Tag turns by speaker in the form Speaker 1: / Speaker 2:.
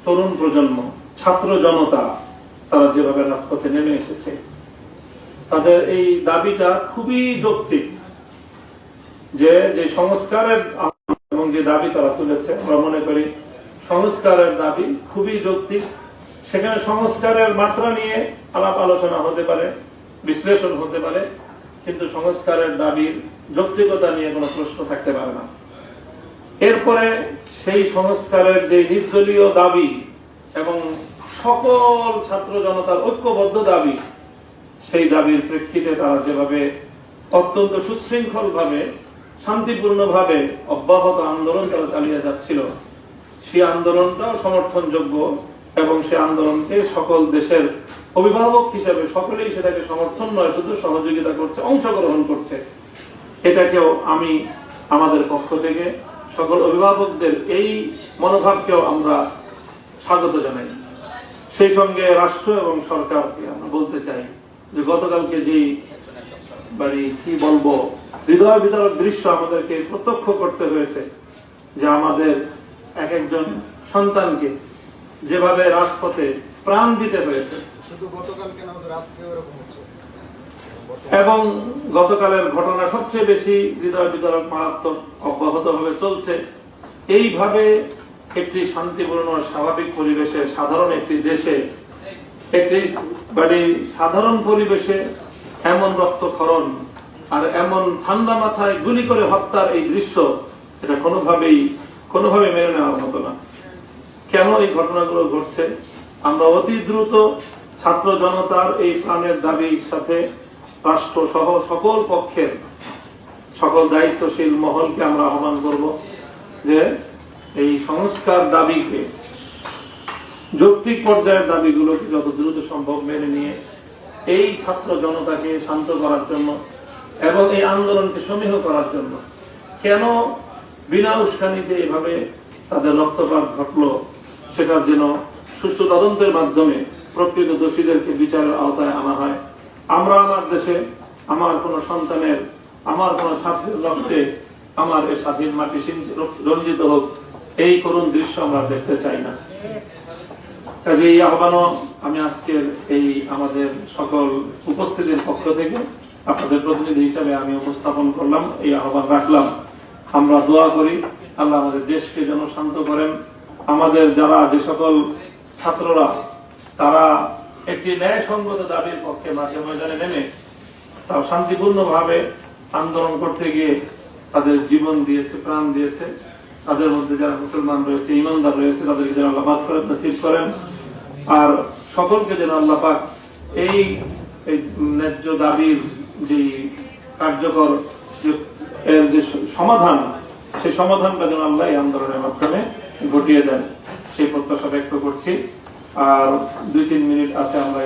Speaker 1: তরুণ প্রজন্ম, ছাত্র জনতা তারা যেভাবে রাজপথে নেমে এসেছে, তাদের এই দাবিটা খুবই যৌক্তিক। যে সংস্কারের এবং যে দাবি তারা তুলেছে, আমরা মনে করি সংস্কারের দাবি খুবই যৌক্তিক। সেখানে সংস্কারের মাত্রা নিয়ে আলাপ আলোচনা হতে পারে, বিশ্লেষণ হতে পারে, কিন্তু সংস্কারের দাবির যৌক্তিকতা নিয়ে কোনো প্রশ্ন থাকতে পারে না। এরপরে সেই সংস্কারের যে নির্দলীয় দাবি এবং সকল ছাত্র জনতার ঐক্যবদ্ধ দাবি, সেই দাবির প্রেক্ষিতে তারা যেভাবে অত্যন্ত সুশৃঙ্খল ভাবে, শান্তিপূর্ণ ভাবে অব্যাহত আন্দোলন তারা চালিয়ে যাচ্ছিল, সেই আন্দোলনটাও সমর্থনযোগ্য এবং সেই আন্দোলনকে সকল দেশের অভিভাবক হিসেবে সকলেই সেটাকে সমর্থন নয়, শুধু সহযোগিতা করছে, অংশগ্রহণ করছে। এটাকেও আমি আমাদের পক্ষ থেকে সকল অভিভাবকদের এই মনোভাবকেও আমরা স্বাগত জানাই। সেই সঙ্গে রাষ্ট্র এবং সরকারকে আমরা বলতে চাই যে গতকালকে যেই কি বলবো হৃদয় বিদারক দৃশ্য আমাদেরকে প্রত্যক্ষ করতে হয়েছে, যে আমাদের এক একজন সন্তানকে যেভাবে রাজপথে প্রাণ দিতে হয়েছে, এবং গতকালের ঘটনা সবচেয়ে বেশি হৃদয় বিদারক, মারাত্মক, অব্যাহত ভাবে চলছে। এইভাবে একটি শান্তিপূর্ণ স্বাভাবিক পরিবেশে, সাধারণ একটি দেশে, একটি সাধারণ পরিবেশে এমন রক্তক্ষরণ আর এমন ঠান্ডা মাথায় গুলি করে হত্যার এই দৃশ্য, এটা কোনোভাবে মেনে নেওয়ার মতো না। কেন এই ঘটনাগুলো ঘটছে? আমরা অতি দ্রুত ছাত্র জনতার এই প্রাণের দাবির সাথে রাষ্ট্র সহ সকল পক্ষের সকল দায়িত্বশীল মহলকে আমরা আহ্বান করব যে এই সংস্কার দাবিকে, যৌক্তিক পর্যায়ের দাবিগুলোকে যত দ্রুত সম্ভব মেনে নিয়ে এই ছাত্র জনতাকে শান্ত করার জন্য এবং এই আন্দোলনকে সমীহ করার জন্য, কেন বিনা উস্কানিতে এভাবে তাদের রক্তপাত ঘটলো, সেটার যেন সুষ্ঠু তদন্তের মাধ্যমে প্রকৃত দোষীদেরকে বিচারের আওতায় আনা হয়। আমরা আমার দেশে আমার কোন সন্তানের, আমার কোন ছাত্রের রক্তে আমার এই স্বাধীন মাটি রঞ্জিত হোক, এই করুণ দৃশ্য আমরা দেখতে চাই না। কাজে এই আহ্বানও আমি আজকের এই আমাদের সকল উপস্থিতির পক্ষ থেকে আপনাদের প্রতিনিধি হিসাবে আমি উপস্থাপন করলাম, এই আহ্বান রাখলাম। আমরা দোয়া করি আল্লাহ আমাদের দেশকে যেন শান্ত করেন। আমাদের যারা যে সকল ছাত্ররা তারা একটি ন্যায়সঙ্গত দাবির পক্ষে মাঠে ময়দানে নেমে তারা শান্তিপূর্ণ ভাবে আন্দোলন করতে গিয়ে তাদের জীবন দিয়েছে, প্রাণ দিয়েছে, তাদের মধ্যে যারা মুসলমান রয়েছে, ইমানদার রয়েছে, তাদেরকে যেন আল্লাহ মাগফিরাত নসিব করেন। আর সকলকে যেন আল্লাহ পাক এই ন্যায্য দাবির যে কার্যকর এর যে সমাধান, সেই সমাধানটা যেন আল্লাহ এই আন্দোলনের মাধ্যমে ঘটিয়ে দেন, সেই প্রত্যাশা ব্যক্ত করছি। আর 2-3 মিনিট আছে, আমরা